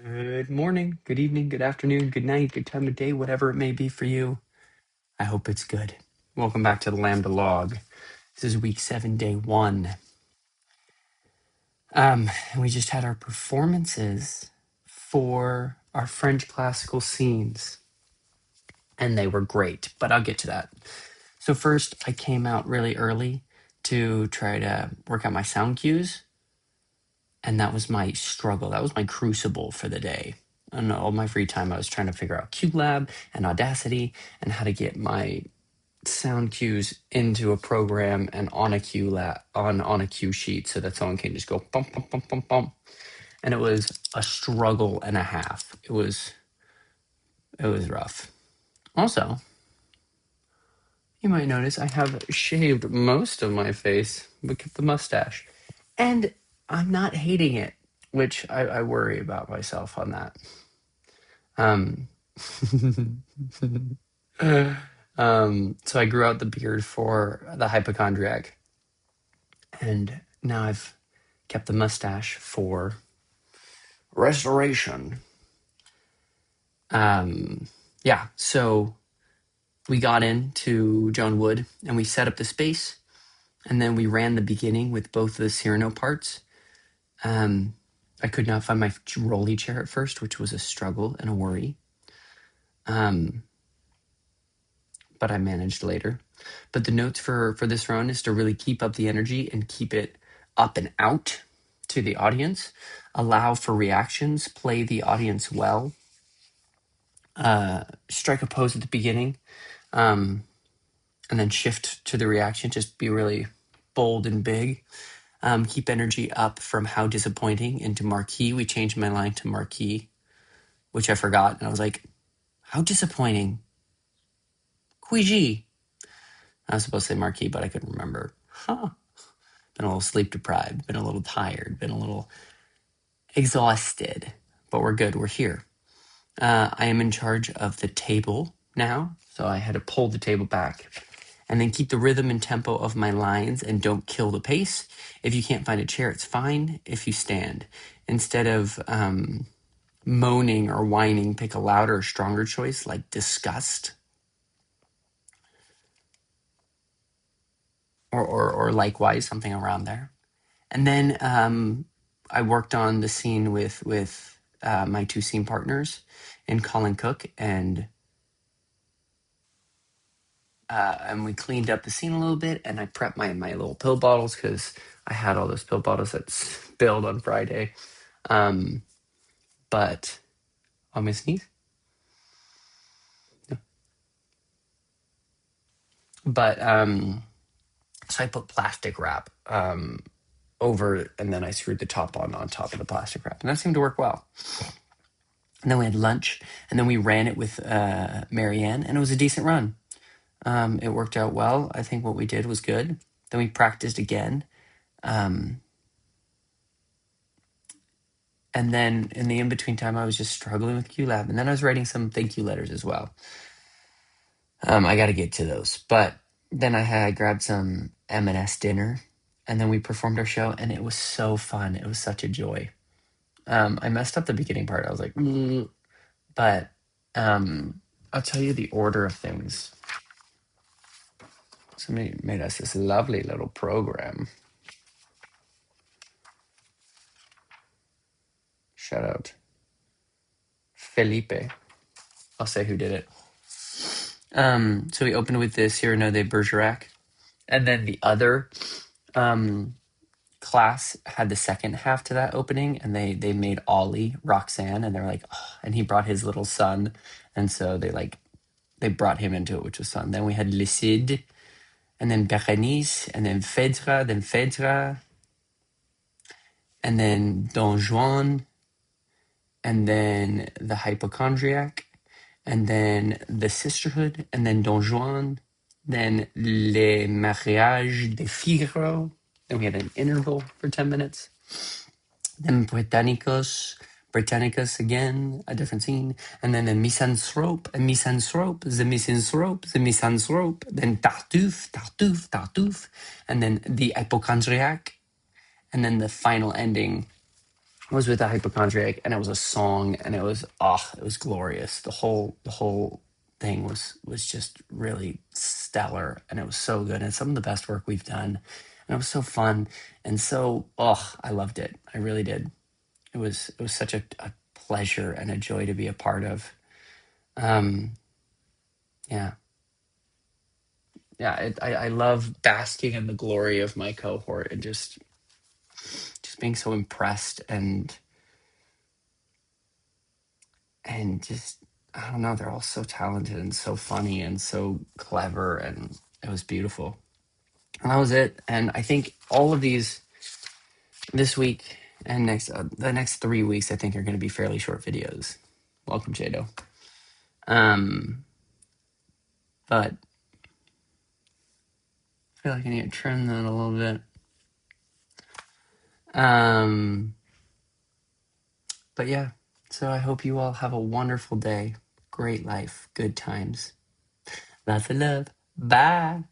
Good morning, good evening, good afternoon, good night, good time of day, whatever it may be for you. I hope it's good. Welcome back to the Lambda Log. This is week 7, day 1. And we just had our performances for our French classical scenes, and they were great, but I'll get to that. So first, I came out really early to try to work out my sound cues, and that was my struggle. That was my crucible for the day. And all my free time, I was trying to figure out QLab and Audacity and how to get my sound cues into a program and on a on a cue sheet so that someone can just go bump bump bump bump bump. And it was a struggle and a half. It was rough. Also, you might notice I have shaved most of my face, but kept the mustache. And I'm not hating it, which I worry about myself on that. Um, so I grew out the beard for the hypochondriac, and now I've kept the mustache for restoration. Yeah, so we got into Joan Wood and we set up the space, and then we ran the beginning with both of the Cyrano parts. I could not find my rolly chair at first, which was a struggle and a worry. But I managed later. But the notes for this run is to really keep up the energy and keep it up and out to the audience, allow for reactions, play the audience well, strike a pose at the beginning, and then shift to the reaction, just be really bold and big. Keep energy up from how disappointing into marquee. We changed my line to marquee, which I forgot. And I was like, how disappointing. Quiji. I was supposed to say marquee, but I couldn't remember. Been a little sleep deprived, been a little tired, been a little exhausted, but we're good. We're here. I am in charge of the table now, so I had to pull the table back and then keep the rhythm and tempo of my lines and don't kill the pace. If you can't find a chair, it's fine if you stand. Instead of moaning or whining, pick a louder or stronger choice like disgust or likewise, something around there. And then I worked on the scene with my 2 scene partners and Colin Cook, and we cleaned up the scene a little bit, and I prepped my little pill bottles because I had all those pill bottles that spilled on Friday. But I'm gonna sneeze. No. But so I put plastic wrap over, and then I screwed the top on top of the plastic wrap, and that seemed to work well. And then we had lunch, and then we ran it with Marianne, and it was a decent run. It worked out well. I think what we did was good. Then we practiced again. And then in the in-between time, I was just struggling with QLab. And then I was writing some thank you letters as well. I got to get to those. But then I grabbed some M&S dinner, and then we performed our show, and it was so fun. It was such a joy. I messed up the beginning part. I was like, but I'll tell you the order of things. Somebody made us this lovely little program. Shout out Felipe. I'll say who did it. So we opened with the Cyrano de Bergerac, and then the other class had the second half to that opening, and they made Ollie Roxanne, and they're like, oh, and he brought his little son, and so they brought him into it, which was fun. Then we had Le Cid, and then Berenice, and then Phaedra, and then Don Juan, and then the Hypochondriac, and then the Sisterhood, and then Don Juan, then Les Mariages de Figaro. Then we had an interval for 10 minutes. Then Britannicus again, a different scene. And then the Misanthrope, the Misanthrope. Then Tartuffe. And then the Hypochondriac. And then the final ending I was with a hypochondriac, and it was a song, and it was glorious. The whole thing was just really stellar, and it was so good, and some of the best work we've done, and it was so fun, and so I loved it. I really did. It was such a pleasure and a joy to be a part of. Um, yeah, yeah. I love basking in the glory of my cohort and just being so impressed and just I don't know, they're all so talented and so funny and so clever, and it was beautiful. And that was it. And I think all of these this week and the next 3 weeks I think are going to be fairly short videos. Welcome, Jado. Um, but I feel like I need to trim that a little bit. Um, but yeah, so I hope you all have a wonderful day, great life, good times. Lots of love. Bye.